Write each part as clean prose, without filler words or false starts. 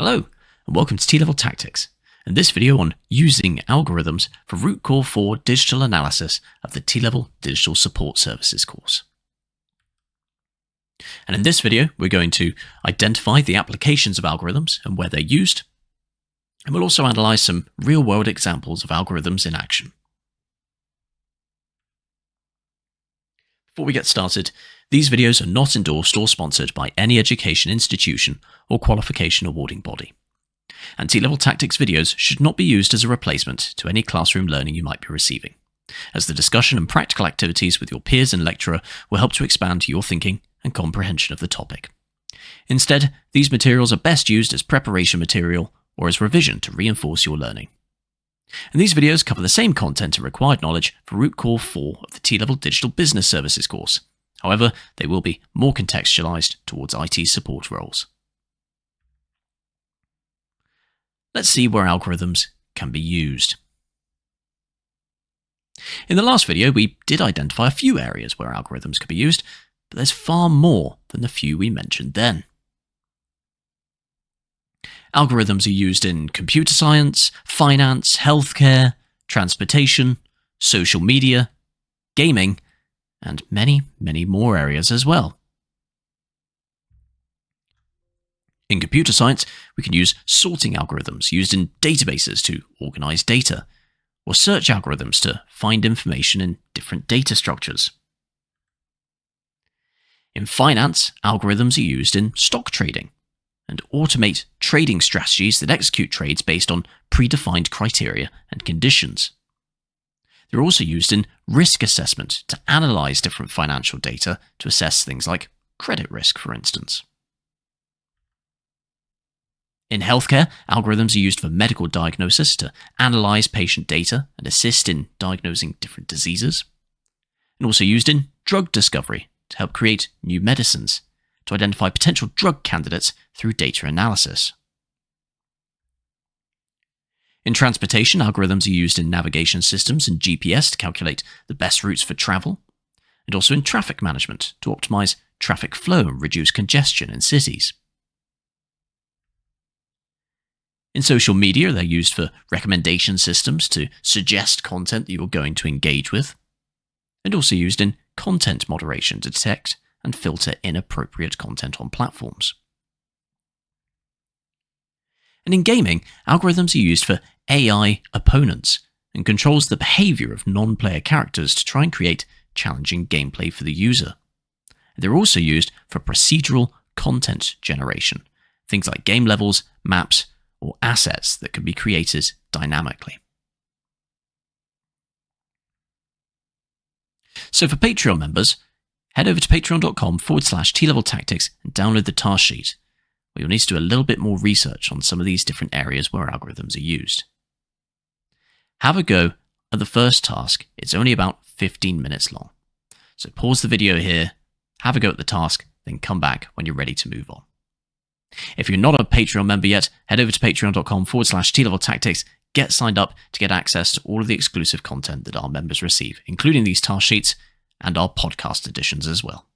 Hello, and welcome to T-Level Tactics, and this video on using algorithms for root cause 4 digital analysis of the T-Level Digital Support Services course. And in this video, we're going to identify the applications of algorithms and where they're used, and we'll also analyze some real-world examples of algorithms in action. Before we get started, these videos are not endorsed or sponsored by any education institution or qualification awarding body. And T-Level Tactics videos should not be used as a replacement to any classroom learning you might be receiving, as the discussion and practical activities with your peers and lecturer will help to expand your thinking and comprehension of the topic. Instead, these materials are best used as preparation material or as revision to reinforce your learning. And these videos cover the same content and required knowledge for Root Core 4 of the T-Level Digital Business Services course. However, they will be more contextualized towards IT support roles. Let's see where algorithms can be used. In the last video, we did identify a few areas where algorithms could be used, but there's far more than the few we mentioned then. Algorithms are used in computer science, finance, healthcare, transportation, social media, gaming, and many, many more areas as well. In computer science, we can use sorting algorithms used in databases to organize data, or search algorithms to find information in different data structures. In finance, algorithms are used in stock trading and automate trading strategies that execute trades based on predefined criteria and conditions. They're also used in risk assessment to analyze different financial data to assess things like credit risk, for instance. In healthcare, algorithms are used for medical diagnosis to analyze patient data and assist in diagnosing different diseases, and also used in drug discovery to help create new medicines, to identify potential drug candidates through data analysis. In transportation, algorithms are used in navigation systems and GPS to calculate the best routes for travel, and also in traffic management to optimize traffic flow and reduce congestion in cities. In social media, they're used for recommendation systems to suggest content that you're going to engage with, and also used in content moderation to detect and filter inappropriate content on platforms. And in gaming, algorithms are used for AI opponents and controls the behavior of non-player characters to try and create challenging gameplay for the user. They're also used for procedural content generation, things like game levels, maps, or assets that can be created dynamically. So for Patreon members, head over to patreon.com/tleveltactics and download the task sheet, where you'll need to do a little bit more research on some of these different areas where algorithms are used. Have a go at the first task. It's only about 15 minutes long. So pause the video here, have a go at the task, then come back when you're ready to move on. If you're not a Patreon member yet, head over to patreon.com/tleveltactics, get signed up to get access to all of the exclusive content that our members receive, including these task sheets and our podcast editions as well.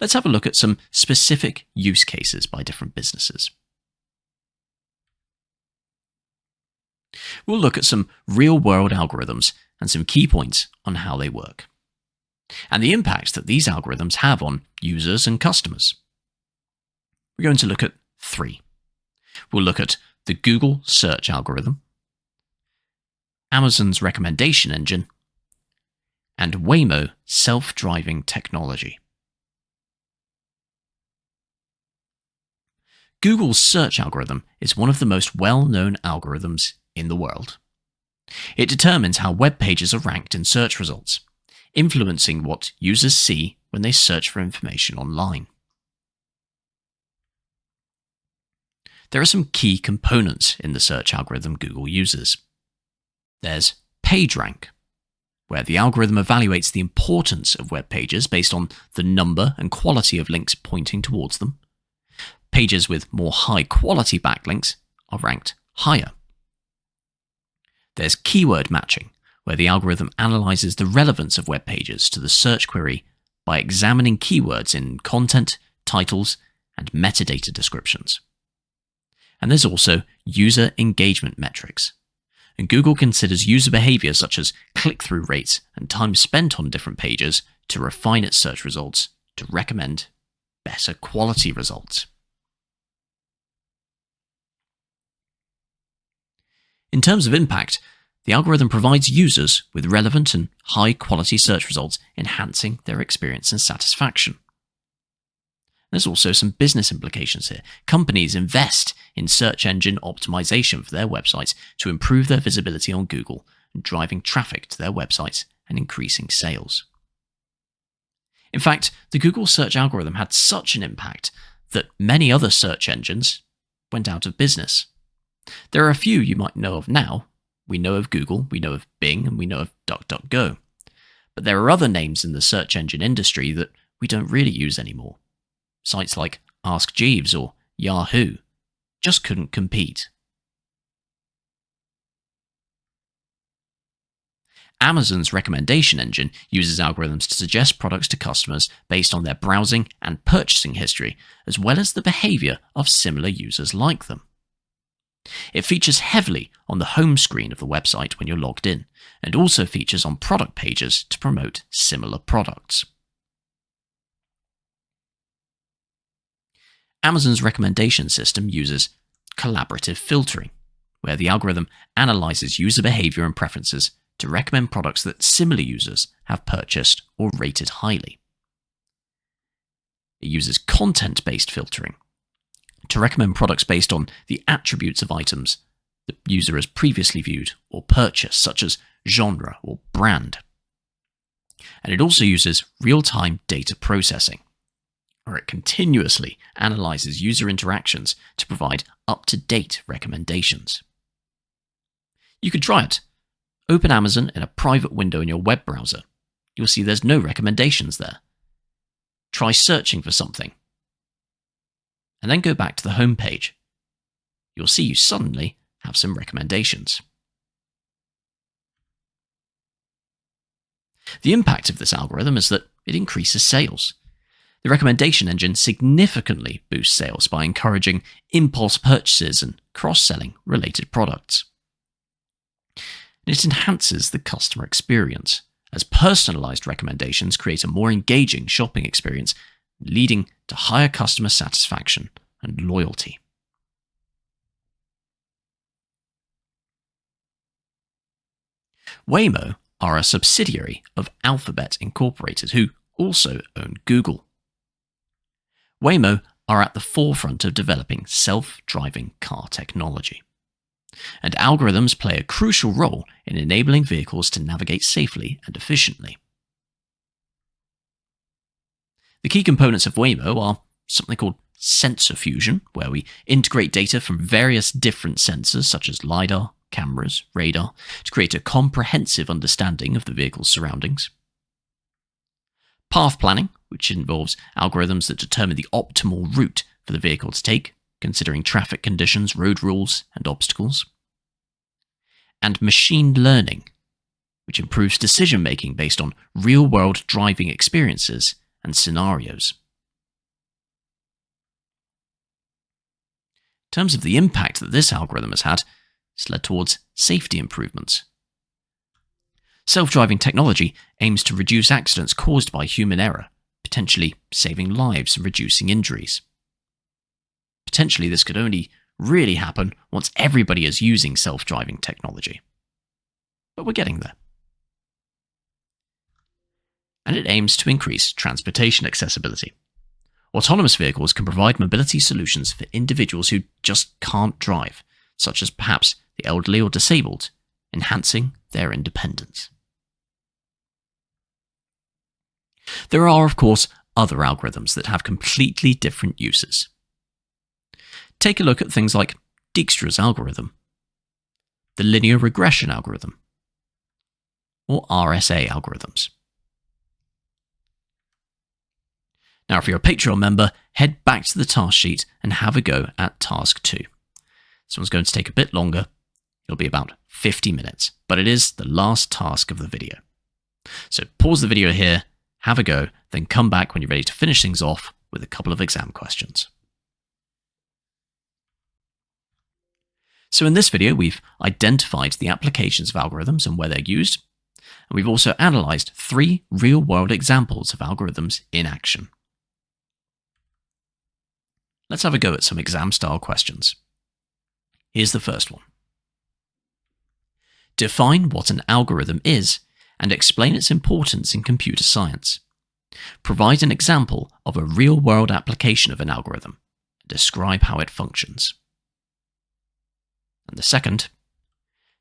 Let's have a look at some specific use cases by different businesses. We'll look at some real-world algorithms and some key points on how they work, and the impact that these algorithms have on users and customers. We're going to look at 3. We'll look at the Google search algorithm, Amazon's recommendation engine, and Waymo self-driving technology. Google's search algorithm is one of the most well-known algorithms in the world. It determines how web pages are ranked in search results, influencing what users see when they search for information online. There are some key components in the search algorithm Google uses. There's PageRank, where the algorithm evaluates the importance of web pages based on the number and quality of links pointing towards them. Pages with more high-quality backlinks are ranked higher. There's keyword matching, where the algorithm analyzes the relevance of web pages to the search query by examining keywords in content, titles, and metadata descriptions. And there's also user engagement metrics. And Google considers user behavior such as click-through rates and time spent on different pages to refine its search results to recommend better quality results. In terms of impact, the algorithm provides users with relevant and high-quality search results, enhancing their experience and satisfaction. There's also some business implications here. Companies invest in search engine optimization for their websites to improve their visibility on Google, driving traffic to their websites and increasing sales. In fact, the Google search algorithm had such an impact that many other search engines went out of business. There are a few you might know of now. We know of Google, we know of Bing, and we know of DuckDuckGo. But there are other names in the search engine industry that we don't really use anymore. Sites like Ask Jeeves or Yahoo just couldn't compete. Amazon's recommendation engine uses algorithms to suggest products to customers based on their browsing and purchasing history, as well as the behavior of similar users like them. It features heavily on the home screen of the website when you're logged in, and also features on product pages to promote similar products. Amazon's recommendation system uses collaborative filtering, where the algorithm analyzes user behavior and preferences to recommend products that similar users have purchased or rated highly. It uses content-based filtering to recommend products based on the attributes of items the user has previously viewed or purchased, such as genre or brand. And it also uses real-time data processing, where it continuously analyzes user interactions to provide up-to-date recommendations. You could try it. Open Amazon in a private window in your web browser. You'll see there's no recommendations there. Try searching for something, and then go back to the home page. You'll see you suddenly have some recommendations. The impact of this algorithm is that it increases sales. The recommendation engine significantly boosts sales by encouraging impulse purchases and cross-selling related products. It enhances the customer experience, as personalized recommendations create a more engaging shopping experience, leading to higher customer satisfaction and loyalty. Waymo are a subsidiary of Alphabet Incorporated, who also own Google. Waymo are at the forefront of developing self-driving car technology, and algorithms play a crucial role in enabling vehicles to navigate safely and efficiently. The key components of Waymo are something called sensor fusion, where we integrate data from various different sensors such as LiDAR, cameras, radar, to create a comprehensive understanding of the vehicle's surroundings. Path planning, which involves algorithms that determine the optimal route for the vehicle to take, considering traffic conditions, road rules, and obstacles. And machine learning, which improves decision-making based on real-world driving experiences and scenarios. In terms of the impact that this algorithm has had, it's led towards safety improvements. Self-driving technology aims to reduce accidents caused by human error, potentially saving lives and reducing injuries. Potentially, this could only really happen once everybody is using self-driving technology. But we're getting there. And it aims to increase transportation accessibility. Autonomous vehicles can provide mobility solutions for individuals who just can't drive, such as perhaps the elderly or disabled, enhancing their independence. There are, of course, other algorithms that have completely different uses. Take a look at things like Dijkstra's algorithm, the linear regression algorithm, or RSA algorithms. Now, if you're a Patreon member, head back to the task sheet and have a go at task 2. This one's going to take a bit longer. It'll be about 50 minutes, but it is the last task of the video. So pause the video here, have a go, then come back when you're ready to finish things off with a couple of exam questions. So in this video, we've identified the applications of algorithms and where they're used, and we've also analysed 3 real-world examples of algorithms in action. Let's have a go at some exam-style questions. Here's the first one. Define what an algorithm is and explain its importance in computer science. Provide an example of a real-world application of an algorithm and describe how it functions. And the second,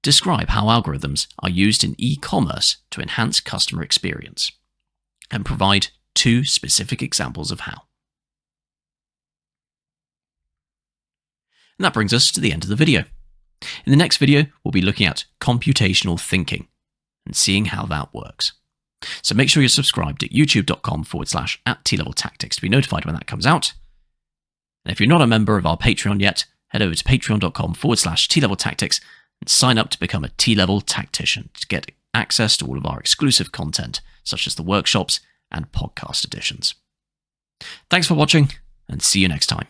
describe how algorithms are used in e-commerce to enhance customer experience, and provide 2 specific examples of how. And that brings us to the end of the video. In the next video, we'll be looking at computational thinking and seeing how that works. So make sure you're subscribed at youtube.com/@tleveltactics to be notified when that comes out. And if you're not a member of our Patreon yet, head over to patreon.com/tleveltactics and sign up to become a T-Level Tactician to get access to all of our exclusive content, such as the workshops and podcast editions. Thanks for watching, and see you next time.